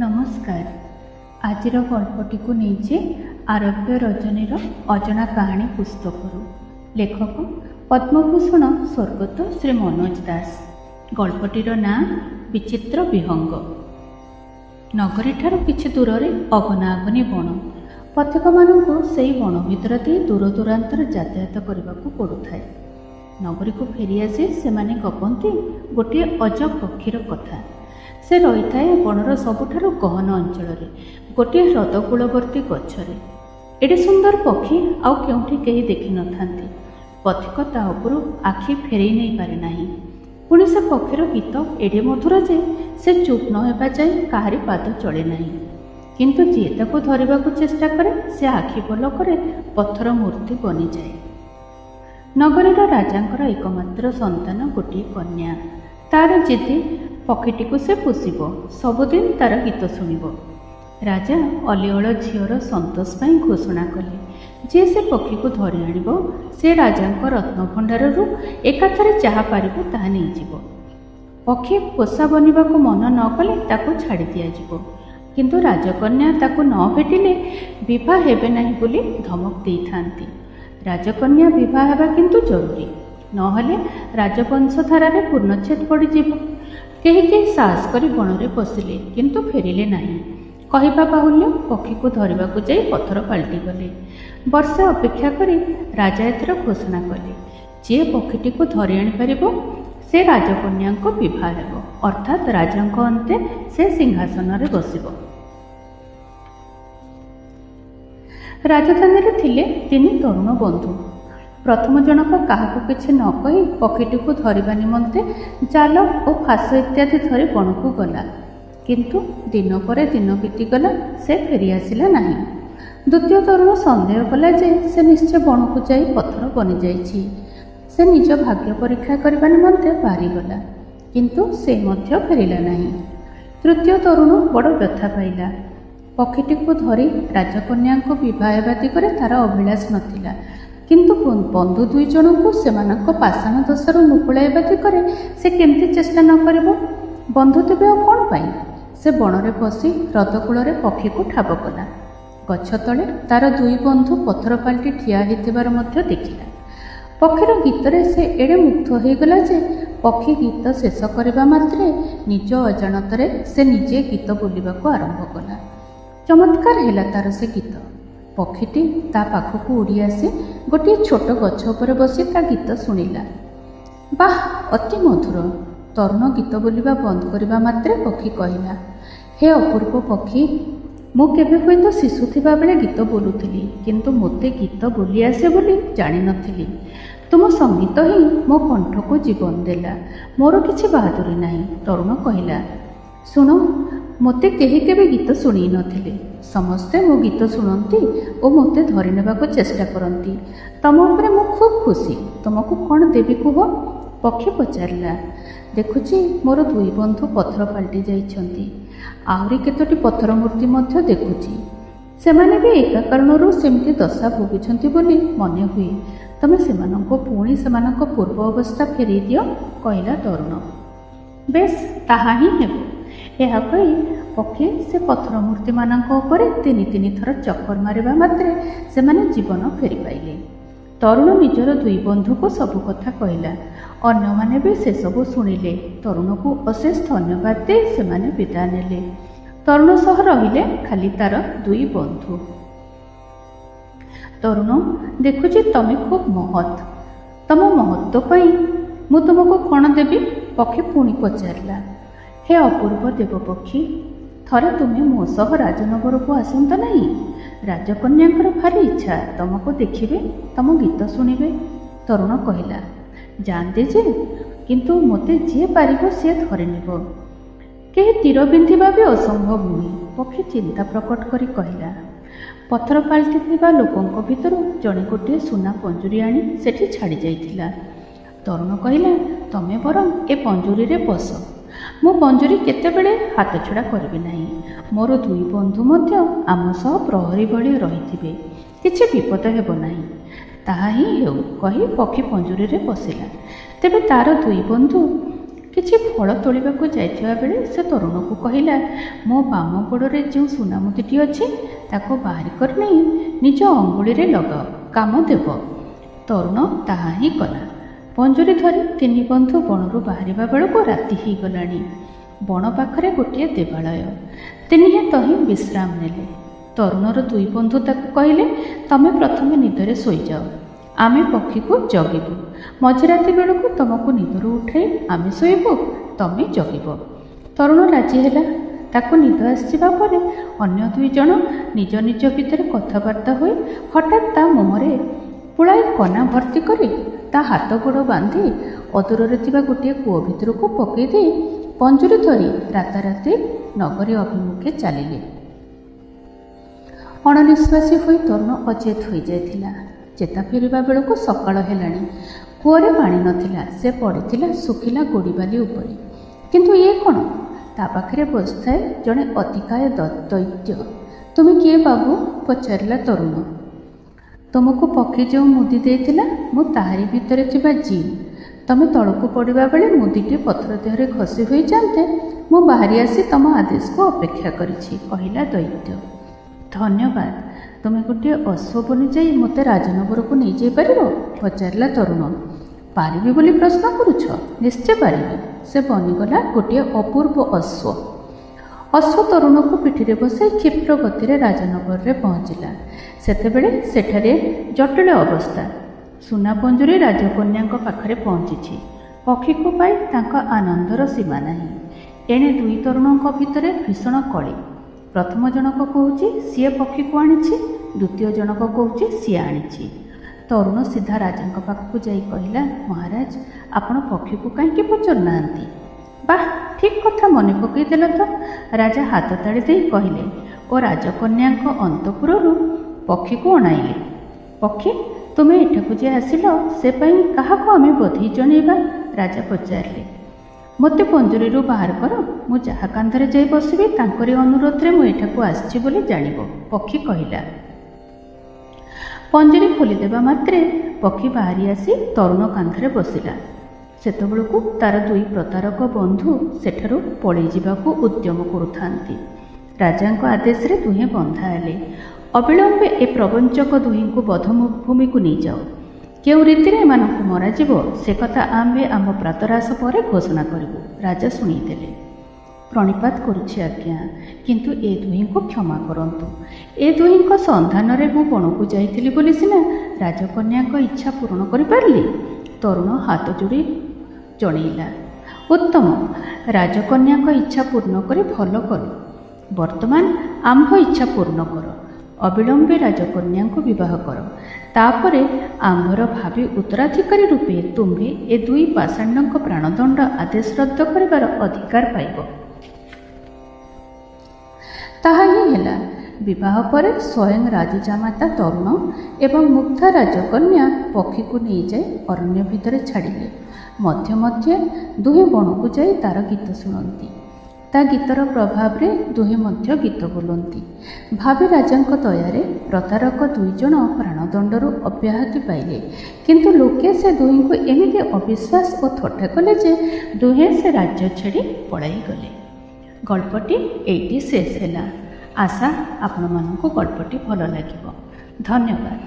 ନମସ୍କାର। ଆଜିର ଗଳ୍ପଟିକୁ ନେଇଛି ଆରବ୍ୟ ରଜନୀର ଅଜଣା କାହାଣୀ ପୁସ୍ତକରୁ। ଲେଖକ ପଦ୍ମଭୂଷଣ ସ୍ୱର୍ଗତ ଶ୍ରୀ ମନୋଜ ଦାସ। ଗଳ୍ପଟିର ନାଁ ବିଚିତ୍ର ବିହଙ୍ଗ। ନଗରୀଠାରୁ କିଛି ଦୂରରେ ଅଗନାଅଗନି ବଣ। ପଥିକମାନଙ୍କୁ ସେହି ବଣ ଭିତର ଦେଇ ଦୂର ଦୂରାନ୍ତରେ ଯାତାୟାତ କରିବାକୁ ପଡ଼ୁଥାଏ। ନଗରୀକୁ ଫେରିଆସି ସେମାନେ ଗପନ୍ତି ଗୋଟିଏ ଅଜବ ପକ୍ଷୀର କଥା। ସେ ରହିଥାଏ ବଣର ସବୁଠାରୁ ଗହନ ଅଞ୍ଚଳରେ, ଗୋଟିଏ ହ୍ରଦ କୂଳବର୍ତ୍ତୀ ଗଛରେ। ଏଡ଼େ ସୁନ୍ଦର ପକ୍ଷୀ ଆଉ କେଉଁଠି କେହି ଦେଖିନଥାନ୍ତି। ପଥିକ ତା ଉପରୁ ଆଖି ଫେରେଇ ନେଇପାରେ ନାହିଁ। ପୁଣି ସେ ପକ୍ଷୀର ଗୀତ ଏଡ଼େ ମଧୁର ଯେ ସେ ଚୁପ୍ ନ ହେବା ଯାଏ କାହାରି ପାଦ ଚଳେ ନାହିଁ। କିନ୍ତୁ ଯିଏ ତାକୁ ଧରିବାକୁ ଚେଷ୍ଟା କରେ ସେ ଆଖି ପଲକରେ ପଥର ମୂର୍ତ୍ତି ବନିଯାଏ। ନଗରୀର ରାଜାଙ୍କର ଏକମାତ୍ର ସନ୍ତାନ ଗୋଟିଏ କନ୍ୟା। ତାର ଜିଦି ପକ୍ଷୀଟିକୁ ସେ ପୋଷିବ, ସବୁଦିନ ତାର ଗୀତ ଶୁଣିବ। ରାଜା ଅଲିଅଳ ଝିଅର ସନ୍ତୋଷ ପାଇଁ ଘୋଷଣା କଲେ, ଯିଏ ସେ ପକ୍ଷୀକୁ ଧରି ଆଣିବ ସେ ରାଜାଙ୍କ ରତ୍ନଭଣ୍ଡାରରୁ ଏକାଥରେ ଯାହା ପାରିବ ତାହା ନେଇଯିବ। ପକ୍ଷୀ ପୋଷା ବନିବାକୁ ମନ ନ କଲେ ତାକୁ ଛାଡ଼ି ଦିଆଯିବ। କିନ୍ତୁ ରାଜକନ୍ୟା ତାକୁ ନ ଭେଟିଲେ ବିବାହ ହେବେ ନାହିଁ ବୋଲି ଧମକ ଦେଇଥାନ୍ତି। ରାଜକନ୍ୟା ବିବାହ ହେବା କିନ୍ତୁ ଜରୁରୀ, ନହେଲେ ରାଜବଂଶଧାରାରେ ପୂର୍ଣ୍ଣଚ୍ଛେଦ ପଡ଼ିଯିବ। କେହି କେହି ସାହସ କରି ବଣରେ ପଶିଲେ କିନ୍ତୁ ଫେରିଲେ ନାହିଁ। କହିବା ବାହୁଲ୍ୟ ପକ୍ଷୀକୁ ଧରିବାକୁ ଯାଇ ପଥର ପାଲଟିଗଲେ। ବର୍ଷେ ଅପେକ୍ଷା କରି ରାଜା ଏଥର ଘୋଷଣା କଲେ, ଯିଏ ପକ୍ଷୀଟିକୁ ଧରି ଆଣିପାରିବ ସେ ରାଜକନ୍ୟାଙ୍କ ବିବାହ ହେବ, ଅର୍ଥାତ୍ ରାଜାଙ୍କ ଅନ୍ତେ ସେ ସିଂହାସନରେ ବସିବ। ରାଜଧାନୀରେ ଥିଲେ ତିନି ତରୁଣ ବନ୍ଧୁ। ପ୍ରଥମ ଜଣକ କାହାକୁ କିଛି ନ କହି ପକ୍ଷୀଟିକୁ ଧରିବା ନିମନ୍ତେ ଜାଲ ଓ ଫାଶ ଇତ୍ୟାଦି ଧରି ବଣକୁ ଗଲା। କିନ୍ତୁ ଦିନ ପରେ ଦିନ ବିତିଗଲା, ସେ ଫେରିଆସିଲା ନାହିଁ। ଦ୍ୱିତୀୟ ତରୁଣ ସନ୍ଦେହ କଲା ଯେ ସେ ନିଶ୍ଚୟ ବଣକୁ ଯାଇ ପଥର ବନିଯାଇଛି। ସେ ନିଜ ଭାଗ୍ୟ ପରୀକ୍ଷା କରିବା ନିମନ୍ତେ ବାହାରିଗଲା, କିନ୍ତୁ ସେ ମଧ୍ୟ ଫେରିଲା ନାହିଁ। ତୃତୀୟ ତରୁଣ ବଡ଼ ବ୍ୟଥା ପାଇଲା। ପକ୍ଷୀଟିକୁ ଧରି ରାଜକନ୍ୟାଙ୍କୁ ବିବାହ ହେବା ଦିଗରେ ତାର ଅଭିଳାଷ ନଥିଲା, କିନ୍ତୁ ବନ୍ଧୁ ଦୁଇ ଜଣଙ୍କୁ ସେମାନଙ୍କ ପାଷାଣ ଦୋଷରୁ ମୁକୁଳାଇବା ଦିଗରେ ସେ କେମିତି ଚେଷ୍ଟା ନ କରିବ? ବନ୍ଧୁ ତେବେ ଆଉ କ'ଣ ପାଇଁ? ସେ ବଣରେ ପଶି ହ୍ରଦ କୂଳରେ ପକ୍ଷୀକୁ ଠାବ କଲା। ଗଛ ତଳେ ତାର ଦୁଇ ବନ୍ଧୁ ପଥର ପାଲଟି ଠିଆ ହୋଇଥିବାର ମଧ୍ୟ ଦେଖିଲା। ପକ୍ଷୀର ଗୀତରେ ସେ ଏଡ଼େ ମୁଗ୍ଧ ହୋଇଗଲା ଯେ ପକ୍ଷୀ ଗୀତ ଶେଷ କରିବା ମାତ୍ରେ ନିଜ ଅଜାଣତରେ ସେ ନିଜେ ଗୀତ ବୋଲିବାକୁ ଆରମ୍ଭ କଲା। ଚମତ୍କାର ହେଲା ତାର ସେ ଗୀତ। ପକ୍ଷୀଟି ତା ପାଖକୁ ଉଡ଼ି ଆସି ଗୋଟିଏ ଛୋଟ ଗଛ ଉପରେ ବସି ତା ଗୀତ ଶୁଣିଲା। ବାଃ, ଅତି ମଧୁର। ତରୁଣ ଗୀତ ବୋଲିବା ବନ୍ଦ କରିବା ମାତ୍ରେ ପକ୍ଷୀ କହିଲା, ହେ ଅପୂର୍ବ ପକ୍ଷୀ, ମୁଁ କେବେ ହୁଏତ ଶିଶୁ ଥିବା ବେଳେ ଗୀତ ବୋଲୁଥିଲି, କିନ୍ତୁ ମୋତେ ଗୀତ ବୋଲି ଆସେ ବୋଲି ଜାଣିନଥିଲି। ତୁମ ସଙ୍ଗୀତ ହିଁ ମୋ କଣ୍ଠକୁ ଜୀବନ ଦେଲା। ମୋର କିଛି ବାହାଦୁରୀ ନାହିଁ। ତରୁଣ କହିଲା, ଶୁଣ, ମୋତେ କେହି କେବେ ଗୀତ ଶୁଣେଇ ନଥିଲେ। ସମସ୍ତେ ମୋ ଗୀତ ଶୁଣନ୍ତି ଓ ମୋତେ ଧରି ନେବାକୁ ଚେଷ୍ଟା କରନ୍ତି। ତମ ଉପରେ ମୁଁ ଖୁବ୍ ଖୁସି। ତୁମକୁ କ'ଣ ଦେବି କୁହ? ପକ୍ଷୀ ପଚାରିଲା। ଦେଖୁଛି ମୋର ଦୁଇ ବନ୍ଧୁ ପଥର ପାଲଟି ଯାଇଛନ୍ତି। ଆହୁରି କେତୋଟି ପଥର ମୂର୍ତ୍ତି ମଧ୍ୟ ଦେଖୁଛି। ସେମାନେ ବି ଏକା କାରଣରୁ ସେମିତି ଦଶା ଭୋଗୁଛନ୍ତି ବୋଲି ମନେ ହୁଏ। ତମେ ସେମାନଙ୍କୁ ପୁଣି ସେମାନଙ୍କ ପୂର୍ବ ଅବସ୍ଥା ଫେରାଇ ଦିଅ, କହିଲା ତରୁଣ। ବେଶ୍, ତାହା ହିଁ ହେବ। ଏହା କହି ପକ୍ଷୀ ସେ ପଥର ମୂର୍ତ୍ତିମାନଙ୍କ ଉପରେ ତିନି ତିନି ଥର ଚକ୍କର ମାରିବା ମାତ୍ରେ ସେମାନେ ଜୀବନ ଫେରି ପାଇଲେ। ତରୁଣ ନିଜର ଦୁଇ ବନ୍ଧୁକୁ ସବୁ କଥା କହିଲା। ଅନ୍ୟମାନେ ବି ସେସବୁ ଶୁଣିଲେ। ତରୁଣକୁ ଅଶେଷ ଧନ୍ୟବାଦ ଦେଇ ସେମାନେ ବିଦାୟ ନେଲେ। ତରୁଣ ସହ ରହିଲେ ଖାଲି ତାର ଦୁଇ ବନ୍ଧୁ। ତରୁଣ, ଦେଖୁଛି ତମେ ଖୁବ୍ ମହତ୍। ତମ ମହତ୍ଵ ପାଇଁ ମୁଁ ତୁମକୁ କ'ଣ ଦେବି? ପକ୍ଷୀ ପୁଣି ପଚାରିଲା। ହେ ଅପୂର୍ବ ଦେବପକ୍ଷୀ, ଥରେ ତୁମେ ମୋ ସହ ରାଜନଗରକୁ ଆସନ୍ତ ନାହିଁ? ରାଜକନ୍ୟାଙ୍କର ଭାରି ଇଚ୍ଛା ତମକୁ ଦେଖିବେ, ତମ ଗୀତ ଶୁଣିବେ। ତରୁଣ କହିଲା, ଯାଆନ୍ତି ଯେ, କିନ୍ତୁ ମୋତେ ଯିଏ ପାରିବ ସିଏ ଧରି ନେବ। କେହି ତୀର ବିନ୍ଧିବା ବି ଅସମ୍ଭବ ନୁହେଁ। ପକ୍ଷୀ ଚିନ୍ତା ପ୍ରକଟ କରି କହିଲା। ପଥର ପାଲଟିଥିବା ଲୋକଙ୍କ ଭିତରୁ ଜଣେ ଗୋଟିଏ ସୁନା ପଞ୍ଜୁରୀ ଆଣି ସେଠି ଛାଡ଼ି ଯାଇଥିଲା। ତରୁଣ କହିଲା, ତମେ ବରଂ ଏ ପଞ୍ଜୁରୀରେ ବସ। ମୁଁ ପଞ୍ଜୁରୀ କେତେବେଳେ ହାତଛଡ଼ା କରିବି ନାହିଁ। ମୋର ଦୁଇ ବନ୍ଧୁ ମଧ୍ୟ ଆମ ସହ ପ୍ରହରୀ ଭଳି ରହିଥିବେ। କିଛି ବିପଦ ହେବ ନାହିଁ। ତାହା ହିଁ ହେଉ, କହି ପକ୍ଷୀ ପଞ୍ଜୁରୀରେ ବସିଲା। ତେବେ ତାର ଦୁଇ ବନ୍ଧୁ କିଛି ଫଳ ତୋଳିବାକୁ ଯାଇଥିବା ବେଳେ ସେ ତରୁଣକୁ କହିଲା, ମୋ ବାମ ଗୋଡ଼ରେ ଯେଉଁ ସୁନା ମୁଦିଟି ଅଛି ତାକୁ ବାହାରି କରି ନେଇ ନିଜ ଅଙ୍ଗୁଳିରେ ଲଗାଅ, କାମ ଦେବ। ତରୁଣ ତାହା ହିଁ କଲା। ପଞ୍ଜୁରୀ ଧରି ତିନି ବନ୍ଧୁ ବଣରୁ ବାହାରିବା ବେଳକୁ ରାତି ହେଇଗଲାଣି। ବଣ ପାଖରେ ଗୋଟିଏ ଦେବାଳୟ। ତିନିହେ ତହିଁ ବିଶ୍ରାମ ନେଲେ। ତରୁଣର ଦୁଇ ବନ୍ଧୁ ତାକୁ କହିଲେ, ତମେ ପ୍ରଥମେ ନିଦରେ ଶୋଇଯାଅ, ଆମେ ପକ୍ଷୀକୁ ଜଗିବୁ। ମଝିରାତି ବେଳକୁ ତମକୁ ନିଦରୁ ଉଠାଇ ଆମେ ଶୋଇବୁ, ତମେ ଜଗିବ। ତରୁଣ ରାଜି ହେଲା। ତାକୁ ନିଦ ଆସିଯିବା ପରେ ଅନ୍ୟ ଦୁଇ ଜଣ ନିଜ ନିଜ ଭିତରେ କଥାବାର୍ତ୍ତା ହୋଇ ହଠାତ୍ ତା ମୁହଁରେ ପୁଳାଏ କନା ଭର୍ତ୍ତି କରି ତା ହାତ ଗୋଡ଼ ବାନ୍ଧି ଅଦୂରରେ ଥିବା ଗୋଟିଏ କୂଅ ଭିତରକୁ ପକାଇ ଦେଇ ପଞ୍ଜୁରୀ ଧରି ରାତାରାତି ନଗରୀ ଅଭିମୁଖେ ଚାଲିଲେ। ଅଣନିଶ୍ୱାସୀ ହୋଇ ତରୁଣ ଅଚେତ ହୋଇଯାଇଥିଲା। ଚେତା ଫେରିବା ବେଳକୁ ସକାଳ ହେଲାଣି। କୂଅରେ ପାଣି ନଥିଲା। ସେ ପଡ଼ିଥିଲା ଶୁଖିଲା ଗୋଡ଼ିବାଲି ଉପରେ। କିନ୍ତୁ ଇଏ କ'ଣ? ତା ପାଖରେ ବସିଥାଏ ଜଣେ ଅତିକାୟ ଦୈତ୍ୟ। ତୁମେ କିଏ ବାବୁ? ପଚାରିଲା ତରୁଣ। ତୁମକୁ ପକ୍ଷୀ ଯେଉଁ ମୁଦି ଦେଇଥିଲା ମୁଁ ତାହାରି ଭିତରେ ଥିବା ଜିନ୍। ତମେ ତଳକୁ ପଡ଼ିବା ବେଳେ ମୁଦିଟି ପଥର ଦେହରେ ଘଷି ହୋଇଯାନ୍ତେ ମୁଁ ବାହାରି ଆସି ତମ ଆଦେଶକୁ ଅପେକ୍ଷା କରିଛି, କହିଲା ଦୈତ୍ୟ। ଧନ୍ୟବାଦ। ତୁମେ ଗୋଟିଏ ଅଶ୍ୱ ବନି ଯାଇ ମୋତେ ରାଜନଗରକୁ ନେଇଯାଇପାରିବ? ପଚାରିଲା ତରୁଣ। ପାରିବି ବୋଲି ପ୍ରଶ୍ନ କରୁଛ? ନିଶ୍ଚୟ ପାରିବି। ସେ ବନିଗଲା ଗୋଟିଏ ଅପୂର୍ବ ଅଶ୍ୱ। ଅଶ୍ୱ ତରୁଣକୁ ପିଠିରେ ବସାଇ କ୍ଷିପ୍ର ଗତିରେ ରାଜନଗରରେ ପହଞ୍ଚିଲା। ସେତେବେଳେ ସେଠାରେ ଜଟିଳ ଅବସ୍ଥା। ସୁନା ପଞ୍ଜୁରୀ ରାଜକନ୍ୟାଙ୍କ ପାଖରେ ପହଞ୍ଚିଛି। ପକ୍ଷୀକୁ ପାଇ ତାଙ୍କ ଆନନ୍ଦର ସୀମା ନାହିଁ। ଏଣେ ଦୁଇ ତରୁଣଙ୍କ ଭିତରେ ଭୀଷଣ କଳି। ପ୍ରଥମ ଜଣକ କହୁଛି ସିଏ ପକ୍ଷୀକୁ ଆଣିଛି, ଦ୍ୱିତୀୟ ଜଣକ କହୁଛି ସିଏ ଆଣିଛି। ତରୁଣ ସିଧା ରାଜାଙ୍କ ପାଖକୁ ଯାଇ କହିଲା, ମହାରାଜ, ଆପଣ ପକ୍ଷୀକୁ କାହିଁକି ପଚାରୁନାହାନ୍ତି? ବାଃ, ଠିକ୍ କଥା ମନେ ପକାଇଦେଲ ତ। ରାଜା ହାତ ତାଳି ଦେଇ କହିଲେ ଓ ରାଜକନ୍ୟାଙ୍କ ଅନ୍ତଃପୁରରୁ ପକ୍ଷୀକୁ ଅଣାଇଲେ। ପକ୍ଷୀ, ତୁମେ ଏଠାକୁ ଯେ ଆସିଲ ସେ ପାଇଁ କାହାକୁ ଆମେ ବଧେଇ ଜଣେଇବା? ରାଜା ପଚାରିଲେ। ମୋତେ ପଞ୍ଜୁରୀରୁ ବାହାର କର, ମୁଁ ଯାହା କାନ୍ଧରେ ଯାଇ ବସିବି ତାଙ୍କରି ଅନୁରୋଧରେ ମୁଁ ଏଠାକୁ ଆସିଛି ବୋଲି ଜାଣିବ, ପକ୍ଷୀ କହିଲା। ପଞ୍ଜୁରୀ ଖୋଲିଦେବା ମାତ୍ରେ ପକ୍ଷୀ ବାହାରି ଆସି ତରୁଣ କାନ୍ଧରେ ବସିଲା। ସେତେବେଳକୁ ତାର ଦୁଇ ପ୍ରତାରକ ବନ୍ଧୁ ସେଠାରୁ ପଳେଇ ଯିବାକୁ ଉଦ୍ୟମ କରୁଥାନ୍ତି। ରାଜାଙ୍କ ଆଦେଶରେ ଦୁହେଁ ବନ୍ଧା ହେଲେ। ଅବିଳମ୍ବେ ଏ ପ୍ରବଞ୍ଚକ ଦୁହିଁଙ୍କୁ ବଧଭୂମିକୁ ନେଇଯାଅ। କେଉଁ ରୀତିରେ ଏମାନଙ୍କୁ ମରାଯିବ ସେ କଥା ଆମେ ଆମ ପ୍ରାତରାଶ ପରେ ଘୋଷଣା କରିବୁ, ରାଜା ଶୁଣିଦେଲେ। ପ୍ରଣିପାତ କରୁଛି ଆଜ୍ଞା, କିନ୍ତୁ ଏ ଦୁହିଁଙ୍କୁ କ୍ଷମା କରନ୍ତୁ। ଏ ଦୁହିଁଙ୍କ ସନ୍ଧାନରେ ମୁଁ ବଣକୁ ଯାଇଥିଲି ବୋଲି ସିନା ରାଜକନ୍ୟାଙ୍କ ଇଚ୍ଛା ପୂରଣ କରିପାରିଲି। ତରୁଣ ହାତ ଯୋଡ଼ି ଜଣେଇଲା। ଉତ୍ତମ, ରାଜକନ୍ୟାଙ୍କ ଇଚ୍ଛା ପୂର୍ଣ୍ଣ କରି ଭଲ କଲୁ। ବର୍ତ୍ତମାନ ଆମ୍ଭ ଇଚ୍ଛା ପୂର୍ଣ୍ଣ କର। ଅବିଳମ୍ବେ ରାଜକନ୍ୟାଙ୍କୁ ବିବାହ କର। ତାପରେ ଆମ୍ଭର ଭାବି ଉତ୍ତରାଧିକାରୀ ରୂପେ ତୁମ୍ଭେ ଏ ଦୁଇ ପାଷାଣ୍ଡଙ୍କ ପ୍ରାଣଦଣ୍ଡ ଆଦେଶ ରଦ୍ଦ କରିବାର ଅଧିକାର ପାଇବ। ତାହା ହିଁ ହେଲା। ବିବାହ ପରେ ସ୍ୱୟଂ ରାଜଜାମାତା ତରୁଣ ଏବଂ ମୁଗ୍ଧା ରାଜକନ୍ୟା ପକ୍ଷୀକୁ ନେଇଯାଇ ଅରଣ୍ୟ ଭିତରେ ଛାଡ଼ିଲେ। ମଧ୍ୟ ମଧ୍ୟ ଦୁହେଁ ବଣକୁ ଯାଇ ତାର ଗୀତ ଶୁଣନ୍ତି। ତା ଗୀତର ପ୍ରଭାବରେ ଦୁହେଁ ମଧ୍ୟ ଗୀତ ବୋଲନ୍ତି। ଭାବି ରାଜାଙ୍କ ଦୟାରେ ପ୍ରତାରକ ଦୁଇ ଜଣ ପ୍ରାଣଦଣ୍ଡରୁ ଅବ୍ୟାହତି ପାଇଲେ। କିନ୍ତୁ ଲୋକେ ସେ ଦୁହିଁଙ୍କୁ ଏମିତି ଅବିଶ୍ୱାସ ଓ ଥଟ୍ଟା କଲେ ଯେ ଦୁହେଁ ସେ ରାଜ୍ୟ ଛାଡ଼ି ପଳାଇଗଲେ। ଗଳ୍ପଟି ଏଇଠି ଶେଷ ହେଲା। ଆଶା ଆପଣମାନଙ୍କୁ ଗଳ୍ପଟି ଭଲ ଲାଗିବ। ଧନ୍ୟବାଦ।